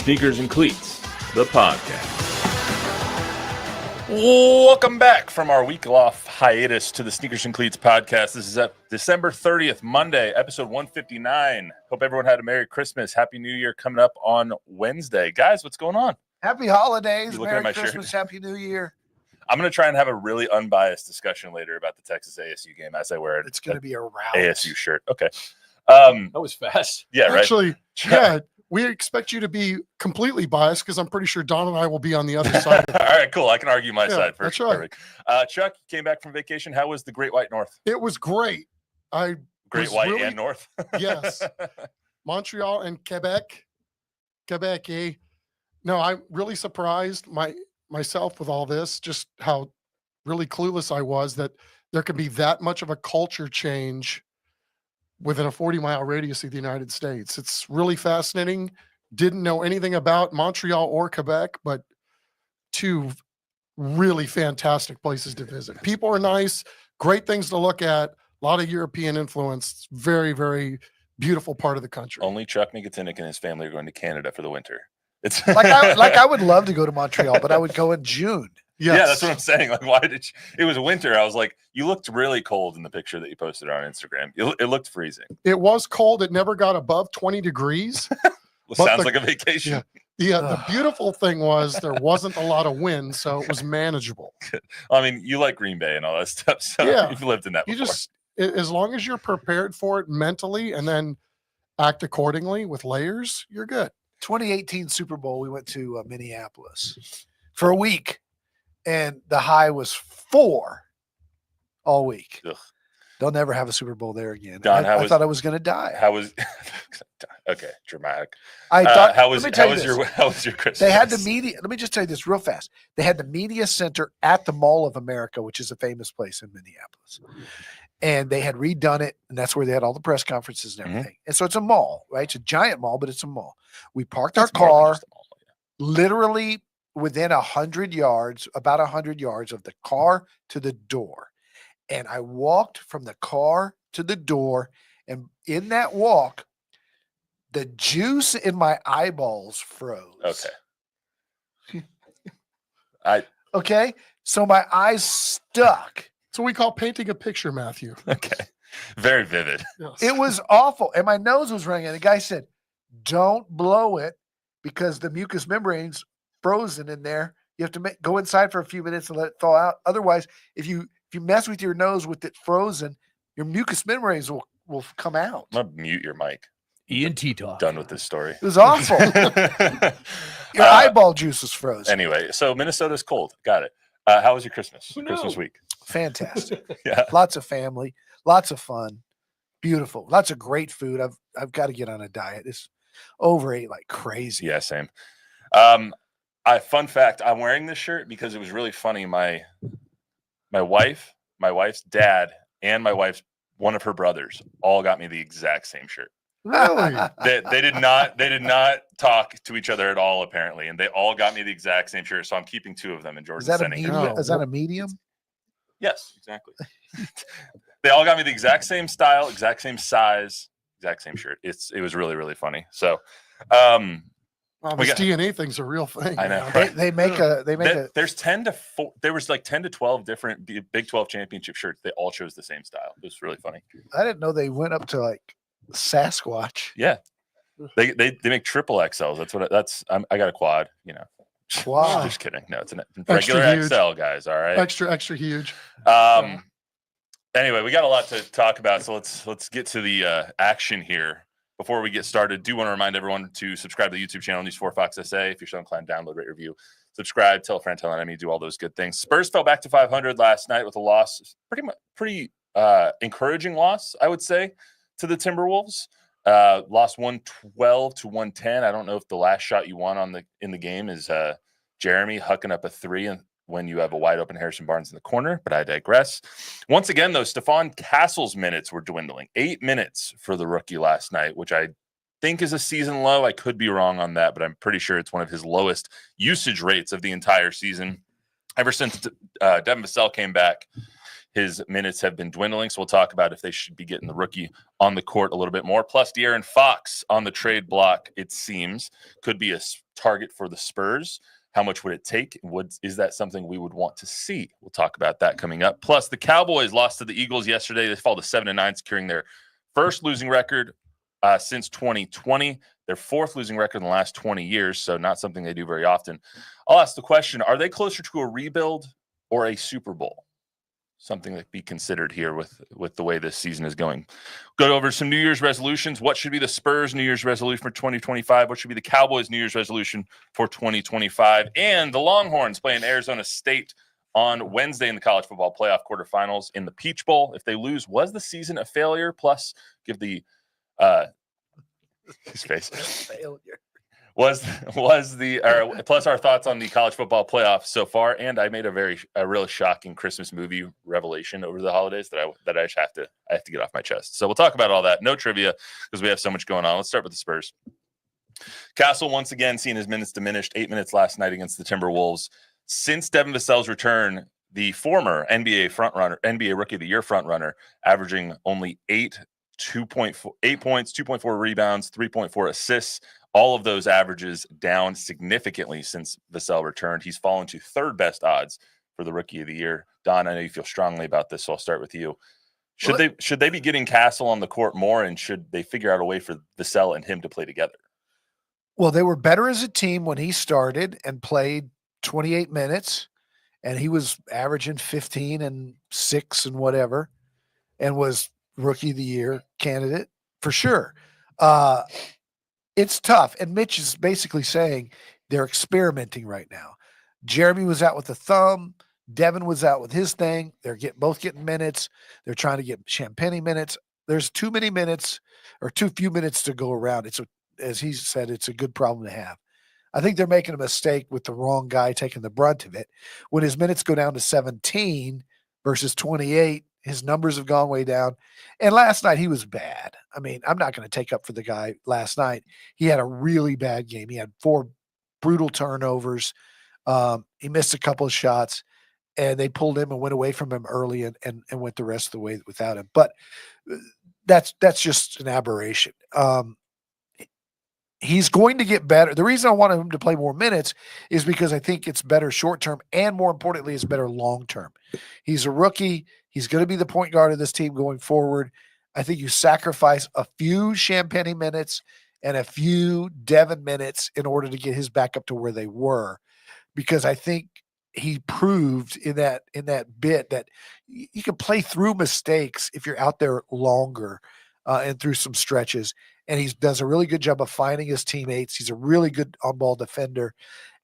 Sneakers and Cleats, the podcast. Welcome back from our week-off hiatus to the Sneakers and Cleats podcast. This is December 30th, Monday, episode 159. Hope everyone had a Merry Christmas. Happy New Year coming up on Wednesday. Guys, what's going on? Happy holidays. Merry Christmas. Shirt? Happy New Year. I'm going to try and have a really unbiased discussion later about the Texas ASU game as I wear It's going to be a rout. ASU shirt. Okay. That was fast. Yeah, right. Actually, yeah, we expect you to be completely biased because I'm pretty sure Don and I will be on the other side. All right, cool. I can argue my side that's first. right. Perfect. Chuck, you came back from vacation. How was the Great White North? It was great. Great White and North? Yes. Montreal and Quebec. Quebec, eh? No, I'm really surprised myself with all this, just how really clueless I was that there could be that much of a culture change within a 40-mile radius of the United States. It's really fascinating. Didn't know anything about Montreal or Quebec, but two really fantastic places to visit. People are nice, great things to look at, a lot of European influence. Very, very beautiful part of the country. Only Chuck Nicotinic and his family are going to Canada for the winter. It's I would love to go to Montreal, but I would go in June. Yes. Yeah, that's what I'm saying. Like, why did you? It was winter. I was like, you looked really cold in the picture that you posted on Instagram. It looked freezing. It was cold. It never got above 20 degrees. Well, sounds like a vacation. Yeah. The beautiful thing was there wasn't a lot of wind, so it was manageable. I mean, you like Green Bay and all that stuff, so Yeah. you've lived in that before. As long as you're prepared for it mentally and then act accordingly with layers, you're good. 2018 Super Bowl, we went to Minneapolis for a week, and the high was 4 all week. Ugh. They'll never have a Super Bowl there again. Don, I thought I was going to die. How was? Okay, dramatic. I thought. How was your Christmas? They had the media. Let me just tell you this real fast. They had the media center at the Mall of America, which is a famous place in Minneapolis. And they had redone it, and that's where they had all the press conferences and everything. And so it's a mall, right? It's a giant mall, but it's a mall. We parked our car literally within 100 yards, about 100 yards of the car to the door. And I walked from the car to the door, and in that walk, the juice in my eyeballs froze. Okay. Okay? So my eyes stuck. So we call painting a picture, Matthew. Okay. Very vivid. Yes. It was awful. And my nose was running. And the guy said, don't blow it because the mucous membrane's frozen in there. You have to go inside for a few minutes and let it thaw out. Otherwise, if you mess with your nose with it frozen, your mucus membranes will come out. I'm going to mute your mic. ENT talk. Done with this story. It was awful. Your eyeball juice was frozen. Anyway, so Minnesota's cold. Got it. How was your Christmas? Christmas week. Fantastic. Yeah. Lots of family, lots of fun, beautiful, lots of great food. I've got to get on a diet. It's overate like crazy. Yeah, same. Fun fact, I'm wearing this shirt because it was really funny. My wife's dad, and one of her brothers all got me the exact same shirt. Really? They did not talk to each other at all, apparently, and they all got me the exact same shirt. So I'm keeping 2 of them, and Jordan's Is that a sending. medium? Is that a medium? Yes, exactly. They all got me the exact same style, exact same size, exact same shirt. It was really, really funny. So, Well, this DNA thing's a real thing. I know. Man. Right? There's 10 to 4. There was like 10 to 12 different Big 12 championship shirts. They all chose the same style. It was really funny. I didn't know they went up to like Sasquatch. Yeah, they make triple XLs. I got a quad. You know. Wow. Just kidding. No, it's a regular XL, guys. All right. Extra huge. Anyway, we got a lot to talk about, so let's get to the action here. Before we get started, do want to remind everyone to subscribe to the YouTube channel News 4 Fox SA. If you're so inclined, download, rate, review, subscribe, tell a friend, tell an enemy, do all those good things. Spurs fell back to 500 last night with a loss, pretty encouraging loss, I would say, to the Timberwolves. Lost 112 to 110. I don't know if the last shot you won in the game is Jeremy hucking up a 3 and when you have a wide open Harrison Barnes in the corner, but I digress. Once again, though, Stephon Castle's minutes were dwindling. 8 minutes for the rookie last night, which I think is a season low. I could be wrong on that, but I'm pretty sure it's one of his lowest usage rates of the entire season. Ever since Devin Vassell came back, his minutes have been dwindling. So we'll talk about if they should be getting the rookie on the court a little bit more. Plus, De'Aaron Fox on the trade block, it seems, could be a target for the Spurs. How much would it take? Is that something we would want to see? We'll talk about that coming up. Plus, the Cowboys lost to the Eagles yesterday. They fall to 7-9, securing their first losing record since 2020. Their fourth losing record in the last 20 years, so not something they do very often. I'll ask the question, are they closer to a rebuild or a Super Bowl? Something that be considered here with the way this season is going. Go over some New Year's resolutions. What should be the Spurs New Year's resolution for 2025? What should be the Cowboys New Year's resolution for 2025? And the Longhorns playing Arizona State on Wednesday in the college football playoff quarterfinals in the Peach Bowl. If they lose, was the season a failure? Plus, give the his face. Failure. Plus our thoughts on the college football playoffs so far, and I made a really shocking Christmas movie revelation over the holidays that I just have to get off my chest. So we'll talk about all that. No trivia because we have so much going on. Let's start with the Spurs. Castle once again seeing his minutes diminished. 8 minutes last night against the Timberwolves. Since Devin Vassell's return, the former NBA Rookie of the Year frontrunner, averaging only 8 points, 2.4 rebounds, 3.4 assists. All of those averages down significantly since Vassell returned. He's fallen to third best odds for the Rookie of the Year. Don, I know you feel strongly about this, so I'll start with you. Should they be getting Castle on the court more, and should they figure out a way for Vassell and him to play together? Well, they were better as a team when he started and played 28 minutes, and he was averaging 15 and 6 and whatever, and was Rookie of the Year candidate for sure. It's tough. And Mitch is basically saying they're experimenting right now. Jeremy was out with the thumb. Devin was out with his thing. They're both getting minutes. They're trying to get Champagnie minutes. There's too many minutes or too few minutes to go around. As he said, it's a good problem to have. I think they're making a mistake with the wrong guy taking the brunt of it. When his minutes go down to 17 versus 28, his numbers have gone way down. And last night he was bad. I mean, I'm not going to take up for the guy last night. He had a really bad game. He had 4 brutal turnovers. He missed a couple of shots, and they pulled him and went away from him early and went the rest of the way without him. But that's just an aberration. He's going to get better. The reason I wanted him to play more minutes is because I think it's better short-term, and more importantly, it's better long-term. He's a rookie. He's going to be the point guard of this team going forward. I think you sacrifice a few Champagnie minutes and a few Devin minutes in order to get his back up to where they were, because I think he proved in that bit that you can play through mistakes if you're out there longer and through some stretches. And he does a really good job of finding his teammates. He's a really good on-ball defender.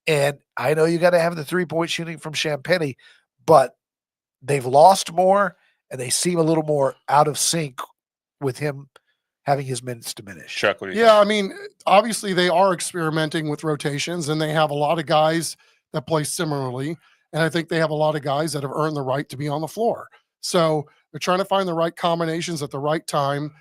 And I know you got to have the three-point shooting from Champagnie, but they've lost more, and they seem a little more out of sync with him having his minutes diminish. Chuck, what do you think? I mean, obviously they are experimenting with rotations, and they have a lot of guys that play similarly. And I think they have a lot of guys that have earned the right to be on the floor. So they're trying to find the right combinations at the right time.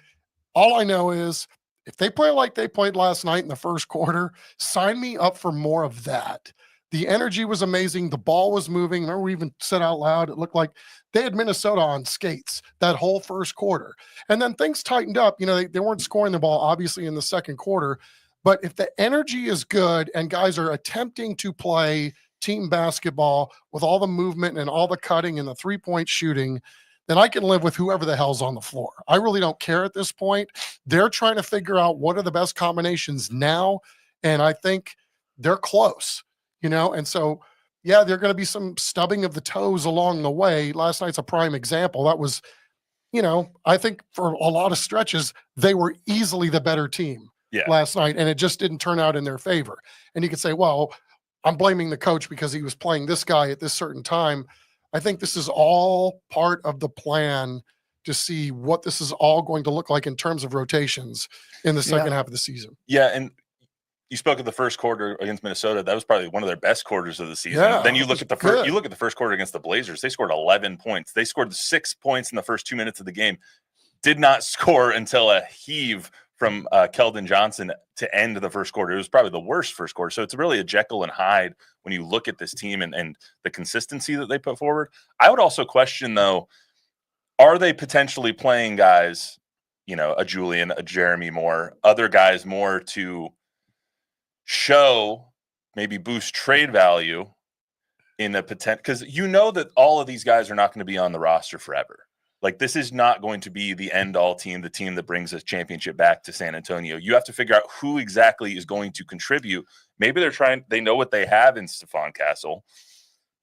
All I know is if they play like they played last night in the first quarter, sign me up for more of that. The energy was amazing. The ball was moving. Remember, we even said out loud, it looked like they had Minnesota on skates that whole first quarter. And then things tightened up. You know, they weren't scoring the ball, obviously, in the second quarter. But if the energy is good and guys are attempting to play team basketball with all the movement and all the cutting and the three-point shooting, then I can live with whoever the hell's on the floor. I really don't care at this point. They're trying to figure out what are the best combinations now, and I think they're close, you know? And so, yeah, there are going to be some stubbing of the toes along the way. Last night's a prime example. That was, you know, I think for a lot of stretches, they were easily the better team last night, and it just didn't turn out in their favor. And you could say, well, I'm blaming the coach because he was playing this guy at this certain time. I think this is all part of the plan to see what this is all going to look like in terms of rotations in the second half of the season. Yeah, and you spoke of the first quarter against Minnesota. That was probably one of their best quarters of the season. Yeah, then you look at the first quarter against the Blazers. They scored 11 points. They scored 6 points in the first 2 minutes of the game. Did not score until a heave from Keldon Johnson to end the first quarter. It was probably the worst first quarter. So it's really a Jekyll and Hyde when you look at this team and the consistency that they put forward. I would also question, though, are they potentially playing guys, a Julian, a Jeremy Moore, other guys more to show, maybe boost trade value in a potential? Because that all of these guys are not going to be on the roster forever. Like, this is not going to be the end-all team, the team that brings a championship back to San Antonio. You have to figure out who exactly is going to contribute. Maybe they know what they have in Stephon Castle,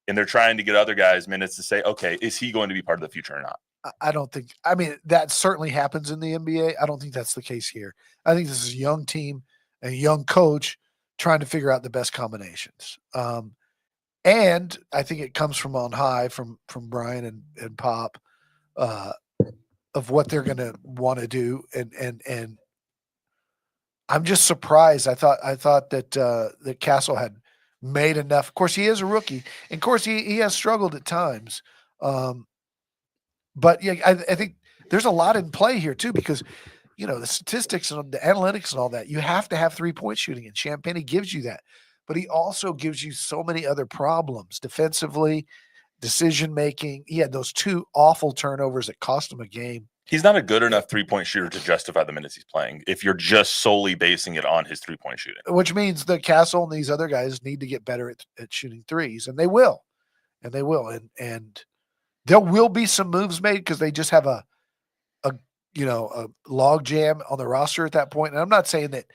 and they're trying to get other guys minutes to say, okay, is he going to be part of the future or not? I don't think – I mean, that certainly happens in the NBA. I don't think that's the case here. I think this is a young team, a young coach trying to figure out the best combinations. And I think it comes from on high from Brian and Pop of what they're going to want to do. And I'm just surprised. I thought that Castle had made enough. Of course, he is a rookie. And of course, he has struggled at times. But yeah, I think there's a lot in play here too, because the statistics and the analytics and all that, you have to have 3-point shooting, and Champagne gives you that. But he also gives you so many other problems defensively, decision-making. He had those 2 awful turnovers that cost him a game. He's not a good enough 3-point shooter to justify the minutes he's playing if you're just solely basing it on his 3-point shooting. Which means that Castle and these other guys need to get better at shooting threes, and they will. And they will. And there will be some moves made because they just have a log jam on the roster at that point. And I'm not saying that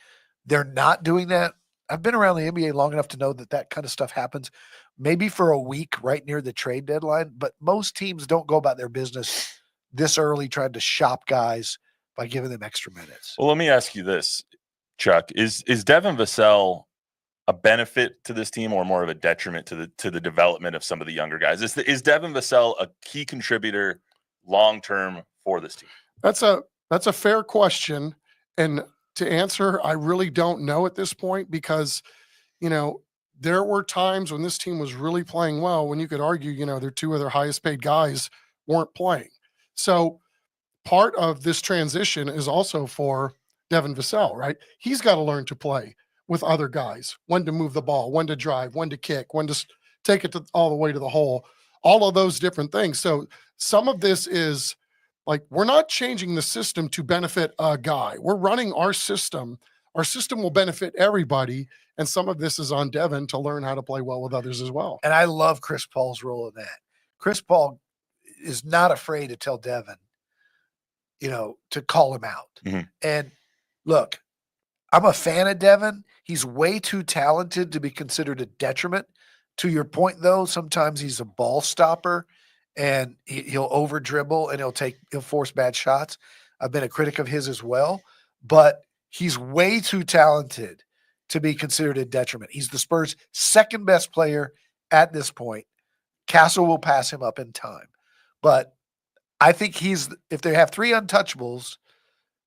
they're not doing that. I've been around the NBA long enough to know that kind of stuff happens maybe for a week right near the trade deadline, but most teams don't go about their business this early trying to shop guys by giving them extra minutes. Well, let me ask you this, Chuck. Is Devin Vassell a benefit to this team or more of a detriment to the development of some of the younger guys? Is Devin Vassell a key contributor long-term for this team? That's a fair question. And to answer, I really don't know at this point because, there were times when this team was really playing well when you could argue, their 2 of their highest paid guys weren't playing. So part of this transition is also for Devin Vassell, right? He's got to learn to play with other guys, when to move the ball, when to drive, when to kick, when to take it all the way to the hole, all of those different things. So some of this is like, we're not changing the system to benefit a guy. We're running our system. Our system will benefit everybody. And some of this is on Devin to learn how to play well with others as well. And I love Chris Paul's role in that. Chris Paul is not afraid to tell Devin, to call him out. Mm-hmm. And look, I'm a fan of Devin. He's way too talented to be considered a detriment. To your point, though, sometimes he's a ball stopper and he'll over dribble and he'll force bad shots. I've been a critic of his as well, but he's way too talented to be considered a detriment. He's the Spurs' second best player at this point. Castle will pass him up in time, but I think if they have 3 untouchables,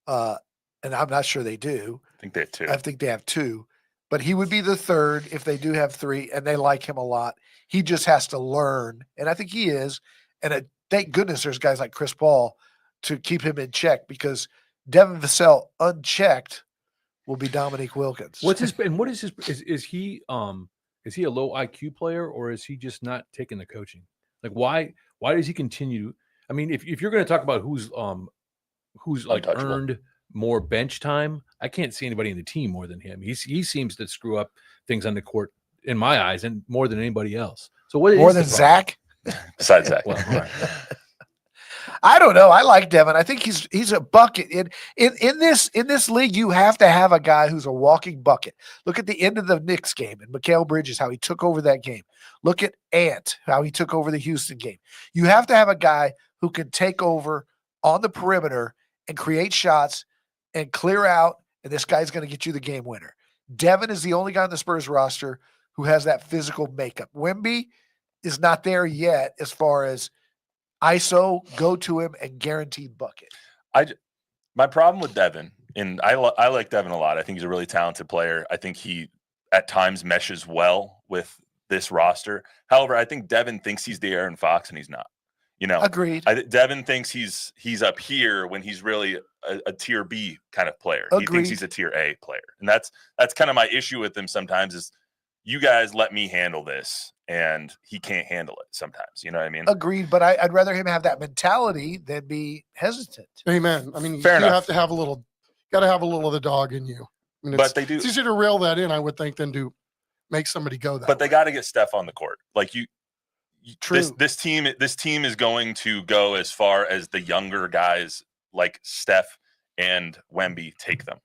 and I'm not sure they do. I think they have 2. I think they have 2, but he would be the 3rd if they do have 3, and they like him a lot. He just has to learn, and I think he is. And thank goodness there's guys like Chris Paul to keep him in check, because Devin Vassell unchecked will be Dominique Wilkins. What is he is he a low IQ player, or is he just not taking the coaching? Like, why does he continue? I mean, if you're going to talk about who's like earned more bench time, I can't see anybody in the team more than him. He seems to screw up things on the court in my eyes, and more than anybody else. So what more is than Zach? Besides Zach. Well, all right. I don't know. I like Devin. I think he's a bucket. In this league, you have to have a guy who's a walking bucket. Look at the end of the Knicks game and Mikal Bridges, how he took over that game. Look at Ant, how he took over the Houston game. You have to have a guy who can take over on the perimeter and create shots and clear out, and this guy's going to get you the game winner. Devin is the only guy on the Spurs roster who has that physical makeup. Wemby is not there yet as far as ISO, go to him, and guaranteed bucket. My problem with Devin, and I like Devin a lot. I think he's a really talented player. I think he at times meshes well with this roster. However, I think Devin thinks he's the Aaron Fox, and he's not. Agreed. Devin thinks he's up here when he's really a tier B kind of player. Agreed. He thinks he's a tier A player, and that's kind of my issue with him sometimes. Is you guys let me handle this, and he can't handle it sometimes. You know what I mean? Agreed, but I'd rather him have that mentality than be hesitant. Amen. I mean, Fair you enough. have to have a little, got to have a the dog in you. I mean, But they do. It's easier to reel that in, I would think, than to make somebody go that. But they way. got to get Steph on the court. Like True. This team is going to go as far as the younger guys like Steph and Wemby take them.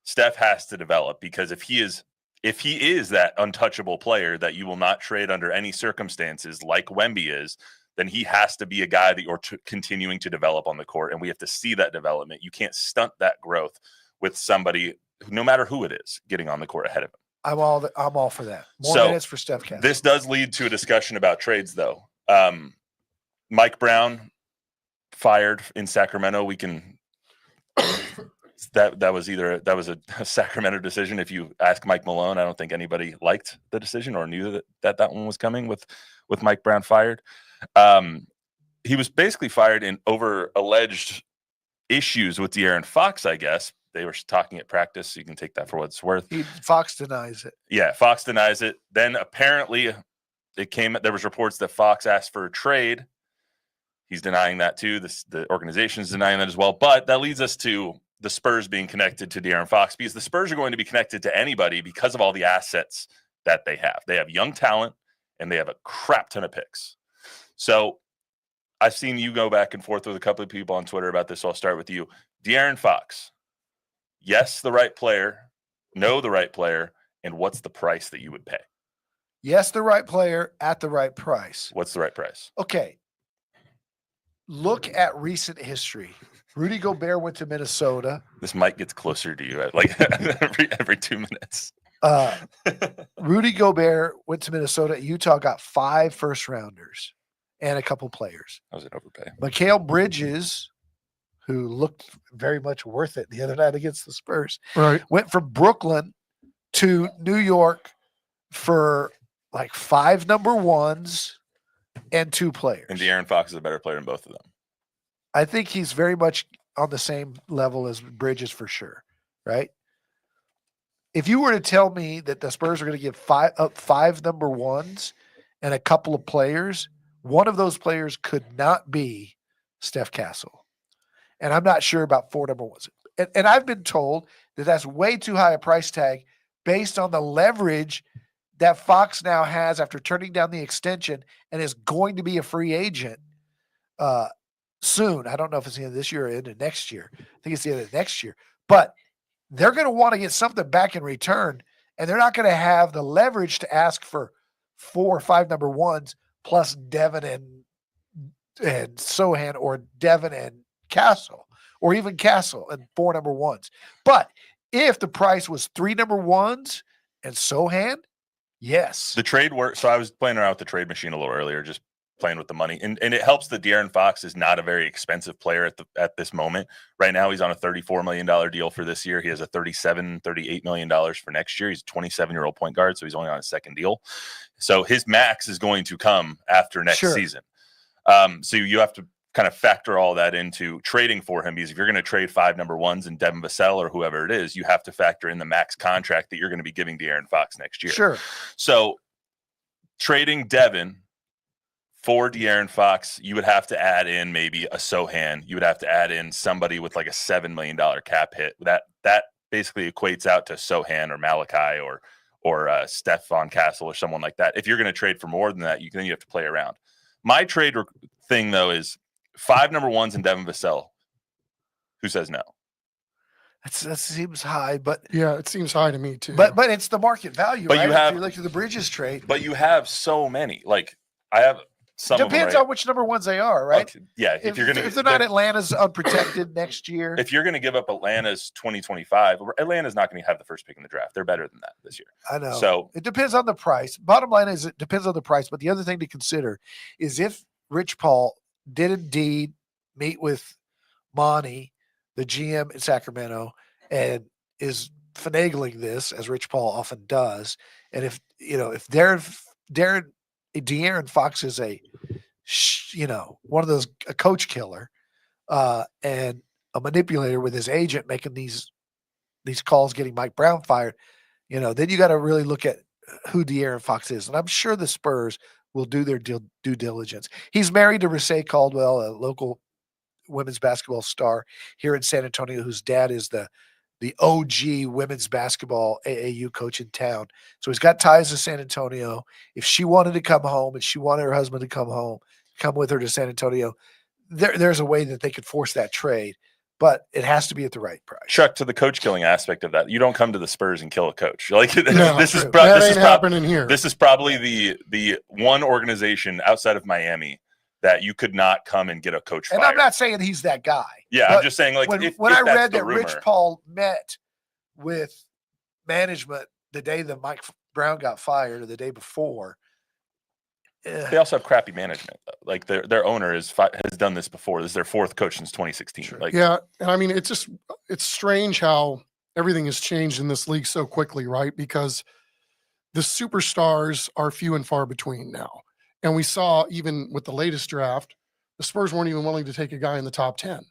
Steph has to develop, because if he is that untouchable player that you will not trade under any circumstances, like Wemby is, then he has to be a guy that you're continuing to develop on the court, and we have to see that development. You can't stunt that growth with somebody, no matter who it is, getting on the court ahead of him. I'm all for that. More So, minutes for Steph Castle. This does lead to a discussion about trades, though. Mike Brown fired in Sacramento. We can that was a Sacramento decision. If you ask Mike Malone, I don't think anybody liked the decision or knew that one was coming with Mike Brown fired. He was basically fired over alleged issues with De'Aaron Fox, I guess. They were talking at practice, so you can take that for what it's worth. Fox denies it. Yeah, Fox denies it. Then apparently there was reports that Fox asked for a trade. He's denying that too. The organization's denying that as well. But that leads us to the Spurs being connected to De'Aaron Fox, because the Spurs are going to be connected to anybody because of all the assets that they have. They have young talent, and they have a crap ton of picks. So I've seen you go back and forth with a couple of people on Twitter about this, so I'll start with you. De'Aaron Fox. Yes, the right player. No, the right player. And what's the price that you would pay? Yes, the right player at the right price. What's the right price? Okay. Look at recent history. Rudy Gobert went to Minnesota. This mic gets closer to you like every 2 minutes. Rudy Gobert went to Minnesota. Utah got 5 first-rounders and a couple players. That was an overpay. Mikal Bridges, who looked very much worth it the other night against the Spurs, Right. went from Brooklyn to New York for like 5 number ones and 2 players. And De'Aaron Fox is a better player than both of them. I think he's very much on the same level as Bridges for sure, right? If you were to tell me that the Spurs are going to give 5 number ones and a couple of players, one of those players could not be Steph Castle. And I'm not sure about 4 number ones. And I've been told that that's way too high a price tag based on the leverage that Fox now has after turning down the extension and is going to be a free agent soon. I don't know if it's the end of this year or into next year. I think it's the end of next year. But they're going to want to get something back in return, and they're not going to have the leverage to ask for 4 or 5 number ones plus Devin and Sohan, or Devin and Castle, or even Castle and 4 number ones. But if the price was 3 number ones and Sohan, yes. The trade work. So I was playing around with the trade machine a little earlier, just playing with the money. And it helps that De'Aaron Fox is not a very expensive player at this moment. Right now, he's on a $34 million deal for this year. He has a $38 million for next year. He's a 27-year-old point guard, so he's only on a second deal. So his max is going to come after next season. So you have to kind of factor all that into trading for him, because if you're going to trade 5 number ones and Devin Vassell or whoever it is, you have to factor in the max contract that you're going to be giving De'Aaron Fox next year. Sure. So trading Devin for De'Aaron Fox, you would have to add in maybe a Sohan. You would have to add in somebody with like a $7 million cap hit. That basically equates out to Sohan or Malachi or Stephon Castle or someone like that. If you're going to trade for more than that, then you have to play around. My trade thing, though, is 5 number ones and Devin Vassell. Who says no? That seems high, but Yeah, it seems high to me too. but it's the market value, But right? you have- if you look at the Bridges trade. But you have so many. Like, I have some Depends of them, on which number ones they are, right? Okay, yeah, if you're going to, if they're not Atlanta's unprotected next year. if you're going to give up Atlanta's 2025, Atlanta's not going to have the first pick in the draft. They're better than that this year. I know. So It depends on the price. Bottom line is it depends on the price. But the other thing to consider is if Rich Paul did indeed meet with Monty, the GM in Sacramento, and is finagling this, as Rich Paul often does, and if De'Aaron Fox is one of those, a coach killer, and a manipulator with his agent making these calls, getting Mike Brown fired, then you got to really look at who De'Aaron Fox is, and I'm sure the Spurs will do their due diligence. He's married to Rasay Caldwell, a local women's basketball star here in San Antonio, whose dad is the OG women's basketball AAU coach in town. So he's got ties to San Antonio. If she wanted to come home and she wanted her husband to come with her to San Antonio, there's a way that they could force that trade, but it has to be at the right price. Chuck, to the coach killing aspect of that, you don't come to the Spurs and kill a coach. Like No, this is that ain't happening here. This is probably the one organization outside of Miami that you could not come and get a coach fired. And I'm not saying he's that guy. Yeah, I'm just saying, like, when if I that's read the that rumor, Rich Paul met with management the day that Mike Brown got fired or the day before. they also have crappy management. Like their owner has done this before. This is their fourth coach since 2016. Sure. Like, Yeah, and I mean, it's strange how everything has changed in this league so quickly, right? Because the superstars are few and far between now. And we saw even with the latest draft, the Spurs weren't even willing to take a guy in the top 10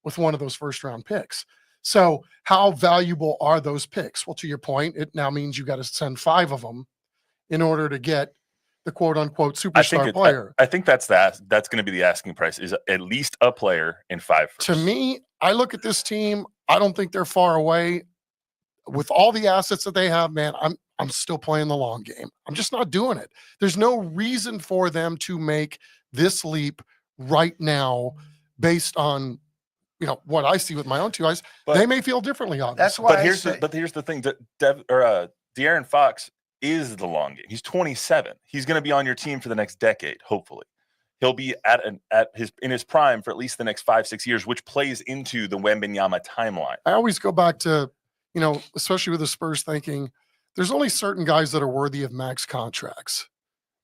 with one of those first round picks. So how valuable are those picks? Well, to your point, it now means you got to send 5 of them in order to get the quote unquote superstar player. I think that's going to be the asking price, is at least a player in 5 firsts. To me, I look at this team, I don't think they're far away. With all the assets that they have, man, I'm still playing the long game. I'm just not doing it. There's no reason for them to make this leap right now based on, what I see with my own 2 eyes. But they may feel differently, obviously. That's why. But here's the thing: De'Aaron Fox is the long game. He's 27. He's going to be on your team for the next decade. Hopefully, he'll be in his prime for at least the next 5-6 years, which plays into the Wembanyama timeline. I always go back to, especially with the Spurs thinking, there's only certain guys that are worthy of max contracts,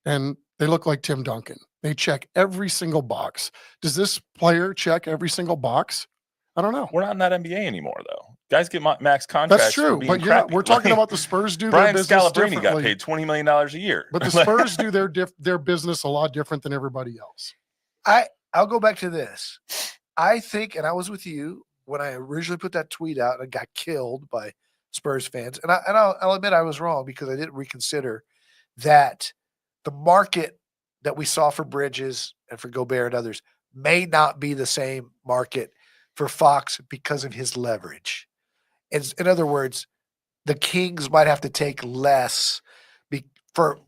and they look like Tim Duncan. They check every single box. Does this player check every single box? I don't know. We're not in that NBA anymore, though. Guys get max contracts. That's true, but we're talking about the Spurs do Brian their business Scalabrine differently. got paid $20 million a year. But the Spurs do their business a lot different than everybody else. I'll go back to this. I think, and I was with you when I originally put that tweet out and got killed by Spurs fans. And I'll admit I was wrong because I didn't reconsider that the market that we saw for Bridges and for Gobert and others may not be the same market for Fox because of his leverage. In other words, the Kings might have to take less for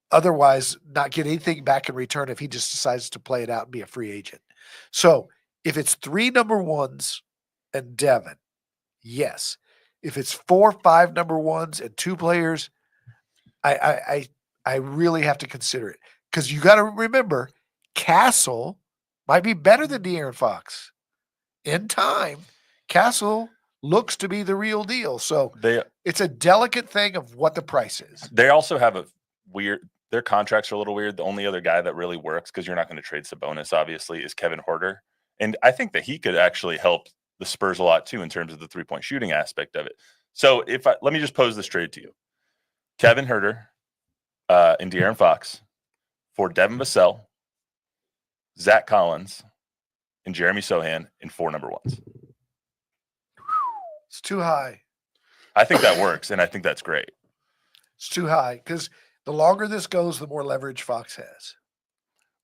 otherwise not get anything back in return if he just decides to play it out and be a free agent. So if it's 3 number ones and Devin, yes. If it's 4 or 5 number ones and 2 players, I really have to consider it. Because you got to remember, Castle might be better than De'Aaron Fox. In time, Castle looks to be the real deal. So it's a delicate thing of what the price is. They also have their contracts are a little weird. The only other guy that really works, because you're not going to trade Sabonis, obviously, is Kevin Huerter. And I think that he could actually help the Spurs a lot too in terms of the 3-point shooting aspect of it. So let me just pose this trade to you. Kevin Huerter and De'Aaron Fox for Devin Vassell, Zach Collins, and Jeremy Sohan in 4 number ones. It's too high. I think that works, and I think that's great. It's too high because the longer this goes, the more leverage Fox has.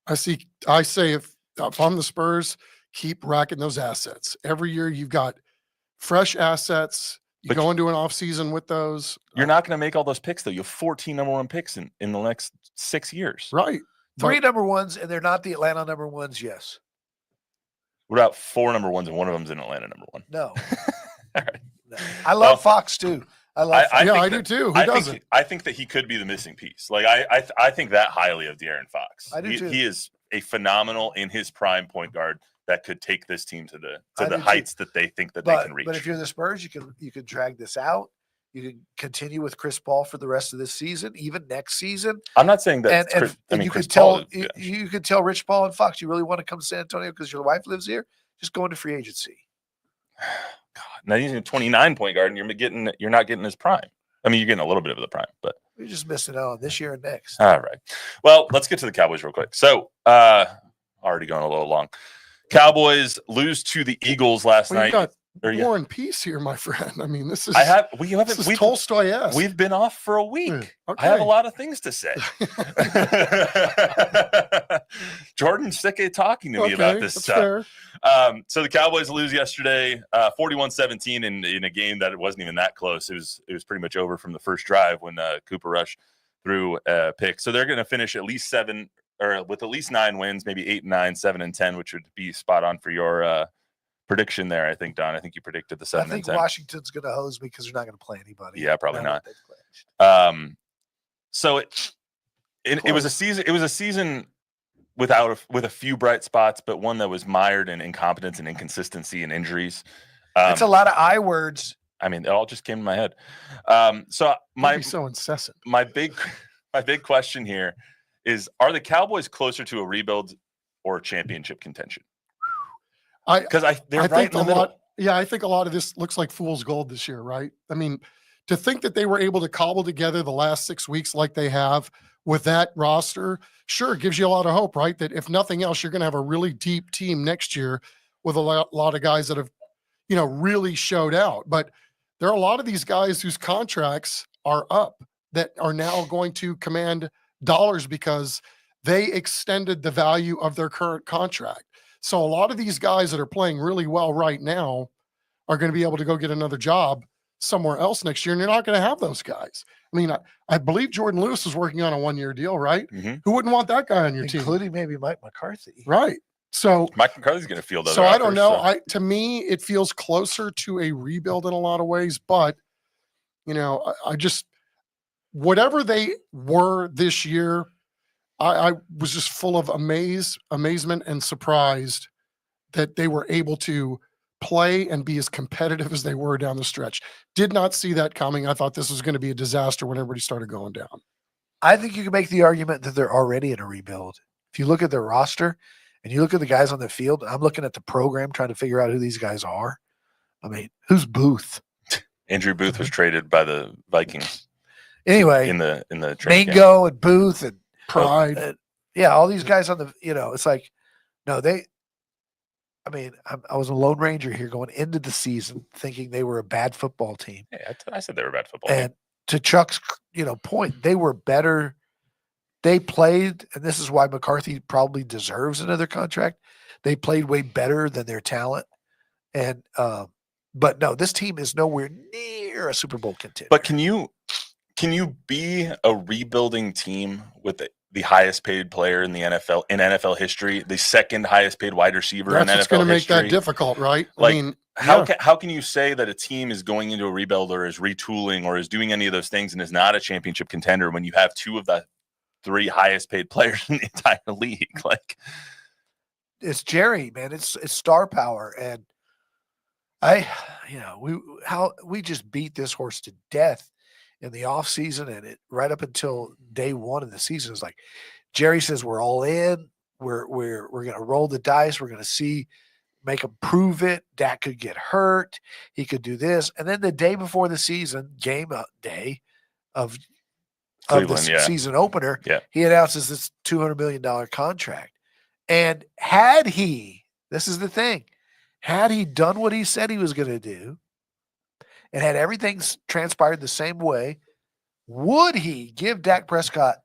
I say if I'm the Spurs, keep racking those assets. Every year you've got fresh assets. You go into an offseason with those. You're not going to make all those picks, though. You have 14 number 1 picks in the next 6 years. Right. 3 number ones, and they're not the Atlanta number ones, yes. What about 4 number ones, and one of them's in Atlanta number 1? No. All right. No. I love Fox, too. I do, too. Who doesn't? I think that he could be the missing piece. Like, I think that highly of De'Aaron Fox. I do, too. He is a phenomenal, in his prime, point guard that could take this team to the heights that they think that they can reach. But if you're the Spurs, you can drag this out. You can continue with Chris Paul for the rest of this season, even next season. I'm not saying that. You could tell Rich Paul and Fox, you really want to come to San Antonio because your wife lives here. Just go into free agency. God, now he's a 29 point guard, and you're not getting his prime. I mean, you're getting a little bit of the prime, but you're just missing out on this year and next. All right. Well, let's get to the Cowboys real quick. So, already going a little long. Cowboys lose to the Eagles last night. Or yeah. War and Peace here, my friend. I mean, this is we haven't this is we've, Tolstoy-esque. we've been off for a week. Okay. I have a lot of things to say. Jordan's sick of talking to me about this that's stuff. fair. So the Cowboys lose yesterday, 41-17 in a game that it wasn't even that close. It was pretty much over from the first drive when Cooper Rush threw a pick. So they're going to finish at least 7 or with at least 9 wins, maybe 8 and 9, 7 and 10, which would be spot on for your prediction there. I think, Don. I think you predicted the 7 I think and 10. Washington's going to hose me because they're not going to play anybody. Yeah, probably now not. that they've clinched. So it was a season. It was a season with a few bright spots, but one that was mired in incompetence and inconsistency and injuries. That's a lot of I words. I mean, it all just came in my head. So Maybe so incessant. my big question here is: are the Cowboys closer to a rebuild or championship contention? Because they're I right think in the middle. I think a lot of this looks like fool's gold this year, right? I mean, to think that they were able to cobble together the last 6 weeks like they have with that roster, sure, gives you a lot of hope, right? That if nothing else, you're going to have a really deep team next year with a lot of guys that have, really showed out. But there are a lot of these guys whose contracts are up that are now going to command dollars because they extended the value of their current contract. So a lot of these guys that are playing really well right now are going to be able to go get another job somewhere else next year, and you're not going to have those guys. I mean, I believe Jordan Lewis is working on a 1-year deal, right? Mm-hmm. Who wouldn't want that guy on your team? Including maybe Mike McCarthy. Right. So Mike McCarthy's going to field other So I don't offers, know. To me, it feels closer to a rebuild in a lot of ways, but I just whatever they were this year, I was just full of amazement and surprised that they were able to play and be as competitive as they were down the stretch. Did not see that coming. I thought this was going to be a disaster when everybody started going down. I think you can make the argument that they're already in a rebuild. If you look at their roster and you look at the guys on the field, I'm looking at the program trying to figure out who these guys are. I mean, who's Booth? Andrew Booth was traded by the Vikings. Anyway, in the training camp. Mingo and Booth and Pride. all these guys on the, it's like, no, I was a Lone Ranger here going into the season thinking they were a bad football team. Yeah, I said they were a bad football team. And to Chuck's, point, they were better. They played, and this is why McCarthy probably deserves another contract. They played way better than their talent. And, but no, this team is nowhere near a Super Bowl contender. But can you be a rebuilding team with the highest paid player in the NFL in NFL history, the second highest paid wide receiver That's in NFL what's going to make history? that difficult, right? Like, I mean, how can you say that a team is going into a rebuild or is retooling or is doing any of those things and is not a championship contender when you have 2 of the 3 highest paid players in the entire league? Like, it's Jerry, man. It's star power, and we just beat this horse to death in the offseason, and it right up until day 1 of the season is like Jerry says we're all in. We're going to roll the dice. We're going to see, make them prove it. Dak could get hurt. He could do this, and then the day before the season, game day of the season opener, he announces this $200 million contract. And had he done what he said he was going to do, and had everything transpired the same way, would he give Dak Prescott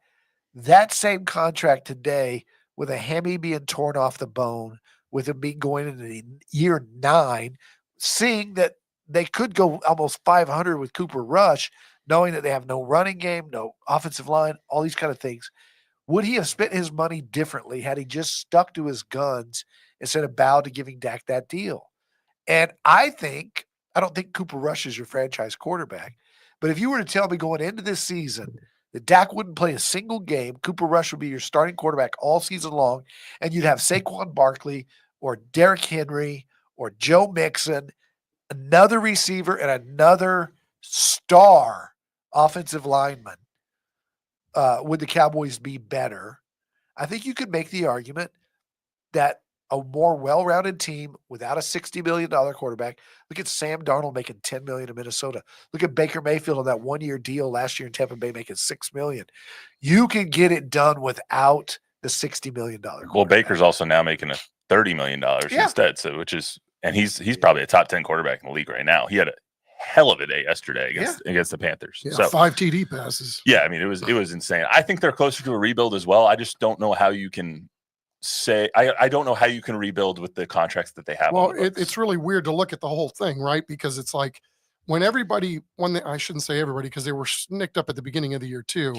that same contract today with a hammy being torn off the bone, with him being going into year 9, seeing that they could go almost 500 with Cooper Rush, knowing that they have no running game, no offensive line, all these kind of things? Would he have spent his money differently had he just stuck to his guns instead of bowed to giving Dak that deal? And I don't think Cooper Rush is your franchise quarterback. But if you were to tell me going into this season that Dak wouldn't play a single game, Cooper Rush would be your starting quarterback all season long, and you'd have Saquon Barkley or Derrick Henry or Joe Mixon, another receiver and another star offensive lineman, would the Cowboys be better? I think you could make the argument that a more well-rounded team without a $60 million quarterback. Look at Sam Darnold making $10 million in Minnesota. Look at Baker Mayfield on that 1-year deal last year in Tampa Bay making $6 million. You can get it done without the $60 million quarterback. Well, Baker's also now making $30 million instead, so which is and he's probably a top 10 quarterback in the league right now. He had a hell of a day yesterday against the Panthers. Yeah, So 5 TD passes. yeah, I mean, it was insane. I think they're closer to a rebuild as well. I just don't know how you can say I don't know how you can rebuild with the contracts that they have. Well, on the books. it's really weird to look at the whole thing, right? Because it's like when I shouldn't say everybody because they were snicked up at the beginning of the year too,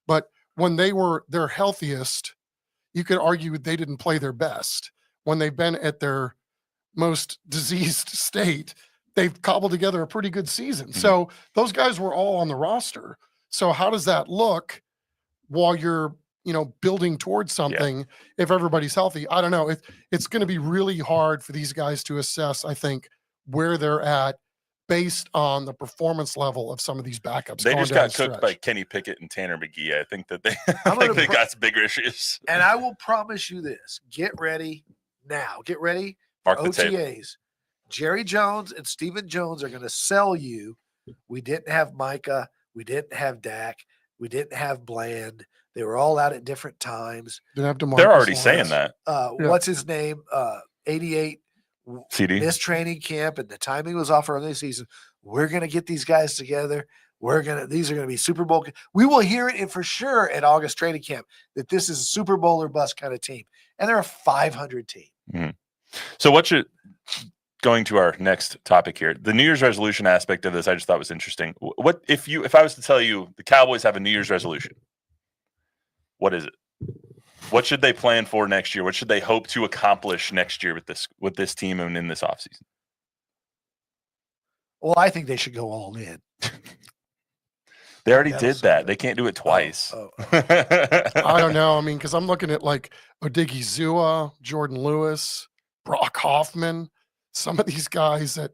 but when they were their healthiest, you could argue they didn't play their best. When they've been at their most diseased state, they've cobbled together a pretty good season. Mm-hmm. So those guys were all on the roster. So how does that look while you're, building towards something if everybody's healthy? I don't know. It's going to be really hard for these guys to assess, I think, where they're at based on the performance level of some of these backups. They going just down got the cooked stretch. by Kenny Pickett and Tanner McGee. I think that they gonna they got some bigger issues. And I will promise you this: get ready now. Get ready for Mark the tape. OTAs. Jerry Jones and Stephen Jones are going to sell you. We didn't have Micah. We didn't have Dak. We didn't have Bland. They were all out at different times. Didn't have DeMarcus They're already Lawrence. saying that. Yeah. What's his name? 88 CD. missed training camp, and the timing was off early season. We're going to get these guys together. These are going to be Super Bowl. We will hear it for sure at August training camp that this is a Super Bowl or bust kind of team. And they're a 500 team. Mm-hmm. So going to our next topic here, the New Year's resolution aspect of this, I just thought was interesting. What if I was to tell you the Cowboys have a New Year's resolution? What is it? What should they plan for next year? What should they hope to accomplish next year with this team and in this offseason? Well, I think they should go all in. They already That'll did sound that. good. They can't do it twice. I don't know. I mean, because I'm looking at like Odigizua, Jordan Lewis, Brock Hoffman, some of these guys that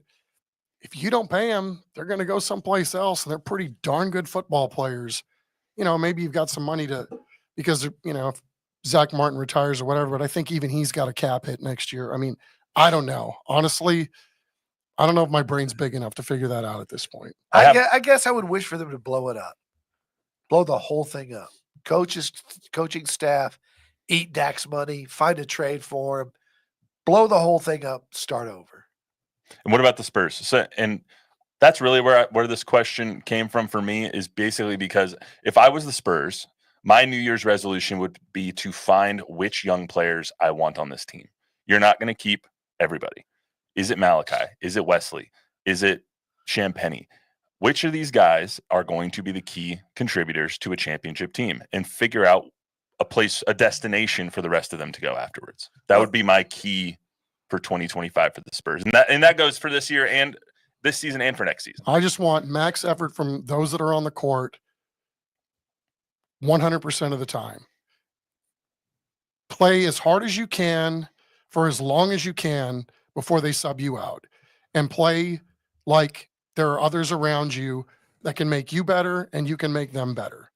if you don't pay them, they're going to go someplace else. And they're pretty darn good football players. Maybe you've got some money because, if Zach Martin retires or whatever, but I think even he's got a cap hit next year. I mean, I don't know. Honestly, I don't know if my brain's big enough to figure that out at this point. I guess I would wish for them to blow it up, blow the whole thing up. Coaching staff, eat Dak's money, find a trade for him, blow the whole thing up, start over. And what about the Spurs? So, and that's really where this question came from for me, is basically because if I was the Spurs, my New Year's resolution would be to find which young players I want on this team. You're not going to keep everybody. Is it Malachi? Is it Wesley? Is it Champagnie? Which of these guys are going to be the key contributors to a championship team, and figure out a destination for the rest of them to go afterwards? That would be my key for 2025 for the Spurs. And that goes for this year and this season and for next season. I just want max effort from those that are on the court 100% of the time. Play as hard as you can for as long as you can before they sub you out, and play like there are others around you that can make you better and you can make them better.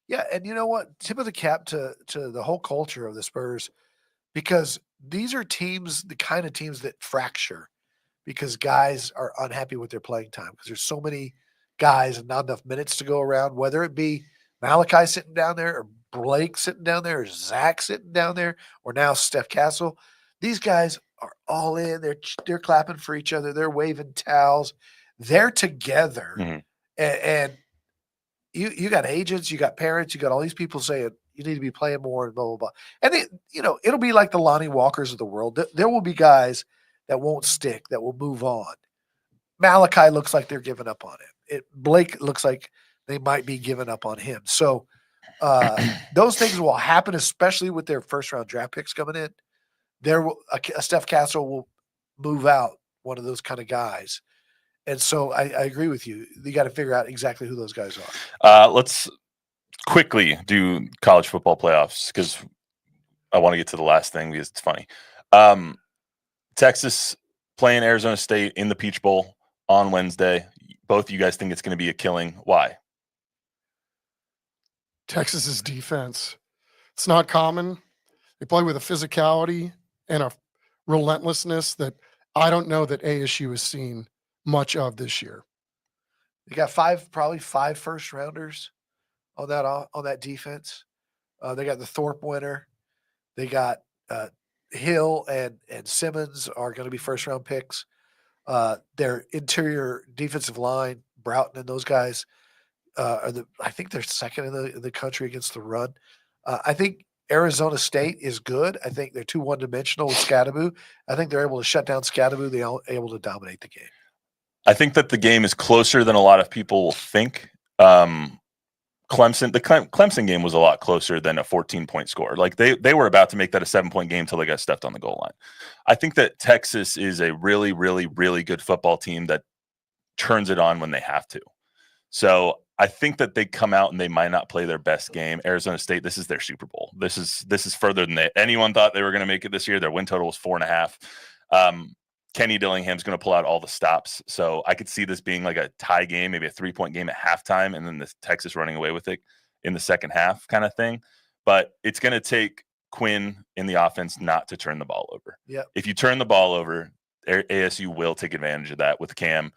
Yeah, and you know what? Tip of the cap to the whole culture of the Spurs, because these are teams, the kind of teams that fracture because guys are unhappy with their playing time because there's so many guys and not enough minutes to go around, whether it be Malachi sitting down there or Blake sitting down there or Zach sitting down there or now Stephon Castle. These guys are all in. They're clapping for each other. They're waving towels. They're together. Mm-hmm. And you got agents, you got parents, you got all these people saying you need to be playing more and blah, blah, blah. And it'll be like the Lonnie Walkers of the world. There will be guys that won't stick, that will move on. Malachi looks like they're giving up on him. Blake looks like they might be giving up on him. So those things will happen, especially with their first round draft picks coming in. A Steph Castle will move out, one of those kind of guys. And so I agree with you. You got to figure out exactly who those guys are. Let's quickly do college football playoffs because I want to get to the last thing because it's funny. Texas playing Arizona State in the Peach Bowl on Wednesday. Both of you guys think it's going to be a killing. Why? Texas's defense. It's not common. They play with a physicality and a relentlessness that I don't know that ASU has seen much of this year. They got probably five first rounders on that defense. They got the Thorpe winner. They got Hill and Simmons are going to be first round picks. Their interior defensive line, Broughton and those guys, I think they're second in the country against the run. I think Arizona State is good. I think they're too one-dimensional with Scadaboo. I think they're able to shut down Scadaboo. They're able to dominate the game. I think that the game is closer than a lot of people will think. Clemson game was a lot closer than a 14-point score. Like they were about to make that a 7-point game till they got stuffed on the goal line. I think that Texas is a really, really, really good football team that turns it on when they have to. So I think that they come out and they might not play their best game. Arizona State, this is their Super Bowl. This is further than anyone thought they were going to make it this year. Their win total was 4.5. Kenny Dillingham's going to pull out all the stops. So I could see this being like a tie game, maybe a 3-point game at halftime, and then the Texas running away with it in the second half kind of thing. But it's going to take Quinn in the offense not to turn the ball over. Yep. If you turn the ball over, ASU will take advantage of that with Cam.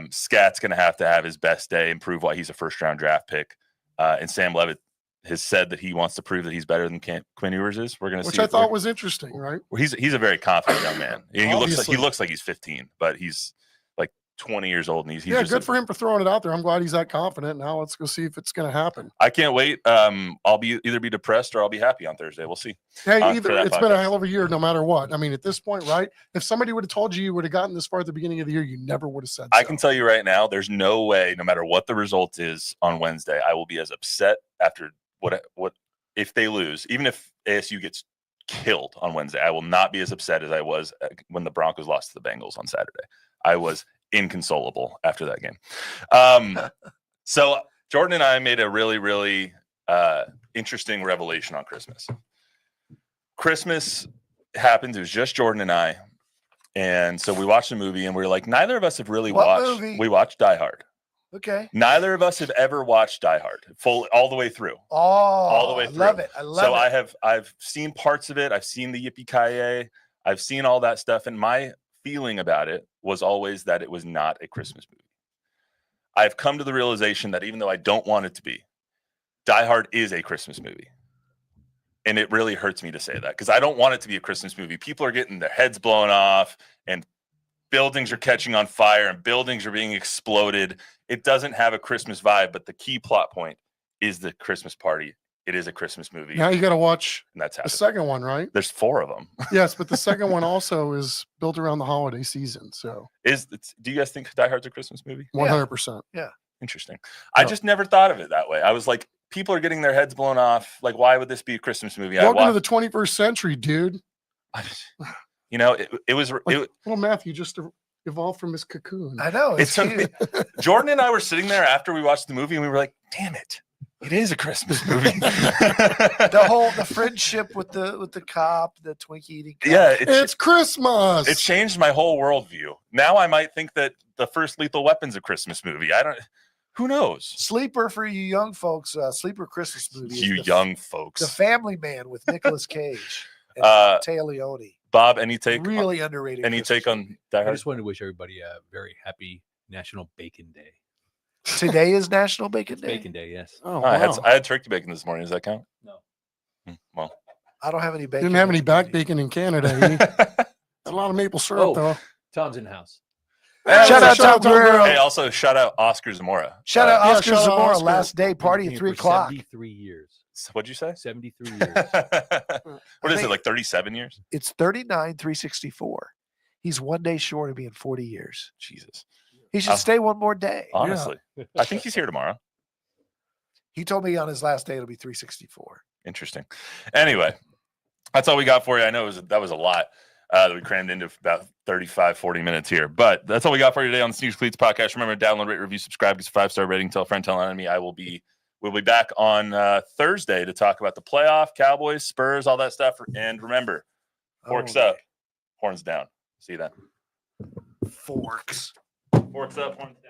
Scat's going to have his best day and prove why he's a first-round draft pick. And Sam Levitt has said that he wants to prove that he's better than Quinn Ewers is. We're going to see. Which I thought was interesting, right? He's a very confident young man. He Obviously. looks like he's 15, but he's like 20 years old, and he's Yeah, just good for him for throwing it out there. I'm glad he's that confident. Now let's go see if it's going to happen. I can't wait. I'll either be depressed or I'll be happy on Thursday. We'll see. Hey, for that it's been a podcast. hell of a year, no matter what. I mean, at this point, right? If somebody would have told you would have gotten this far at the beginning of the year, you never would have said. I so. can tell you right now, there's no way, no matter what the result is on Wednesday, I will be as upset after what if they lose, even if ASU gets killed on Wednesday. I will not be as upset as I was when the Broncos lost to the Bengals on Saturday. I was inconsolable after that game. So Jordan and I made a really, really interesting revelation on Christmas. Christmas happened. It was just Jordan and I. And so we watched the movie and we were like, neither of us have really What watched. movie? We watched Die Hard. Okay. Neither of us have ever watched Die Hard all the way through. Oh, All the way through. I love it. I love it. I've seen parts of it. I've seen the Yippee-Ki-Yay. I've seen all that stuff. And my feeling about it was always that it was not a Christmas movie. I've come to the realization that even though I don't want it to be, Die Hard is a Christmas movie. And it really hurts me to say that because I don't want it to be a Christmas movie. People are getting their heads blown off and buildings are catching on fire and buildings are being exploded. It doesn't have a Christmas vibe, but the key plot point is the Christmas party. It is a Christmas movie. Now you got to watch and that's the happening. second one, right? There's 4 of them. Yes, but the second one also is built around the holiday season. So Do you guys think Die Hard's a Christmas movie? 100%. Interesting. I just never thought of it that way. I was like, people are getting their heads blown off. Like, why would this be a Christmas movie? Welcome to the 21st century, dude. It was Little Matthew just evolved from his cocoon. I know. It's cute. Jordan and I were sitting there after we watched the movie and we were like, damn it. It is a Christmas movie. the friendship with the cop, the Twinkie eating cop. Yeah, It's Christmas. It changed my whole worldview. Now I might think that the first Lethal Weapon's a Christmas movie. Who knows? Sleeper for you young folks. Sleeper Christmas movie. is You the young folks. The Family Man with Nicolas Cage and Taya Leone. Bob, any take? Really underrated. Any Christmas take on movie. Die I Hard? just wanted to wish everybody a very happy National Bacon Day. Today is National Bacon Day. Bacon Day, yes. Oh, I wow. had turkey bacon this morning. Does that count? No. Well, I don't have any bacon. Didn't have any in back it. bacon in Canada. Got a lot of maple syrup, Oh. though. Tom's in the house. Shout out Tom Guerrero. hey, also shout out Oscar Zamora. Shout out Yeah, Oscar shout out Zamora. Oscar. Last day party at Been 3 here for o'clock. 73 years. What'd you say? 73 years. What is it, think- like 37 years? It's 39, 364. He's one day short of being 40 years. Jesus. He should stay one more day. Honestly. I think he's here tomorrow. He told me on his last day it'll be 364. Interesting. Anyway, that's all we got for you. I know that was a lot that we crammed into about 35, 40 minutes here. But that's all we got for you today on the Sneakers Cleats podcast. Remember to download, rate, review, subscribe, give us a 5-star rating, tell a friend, tell an enemy. We'll be back on Thursday to talk about the playoff, Cowboys, Spurs, all that stuff. And remember, forks up, horns down. See you then. Forks. Forks up, horns down.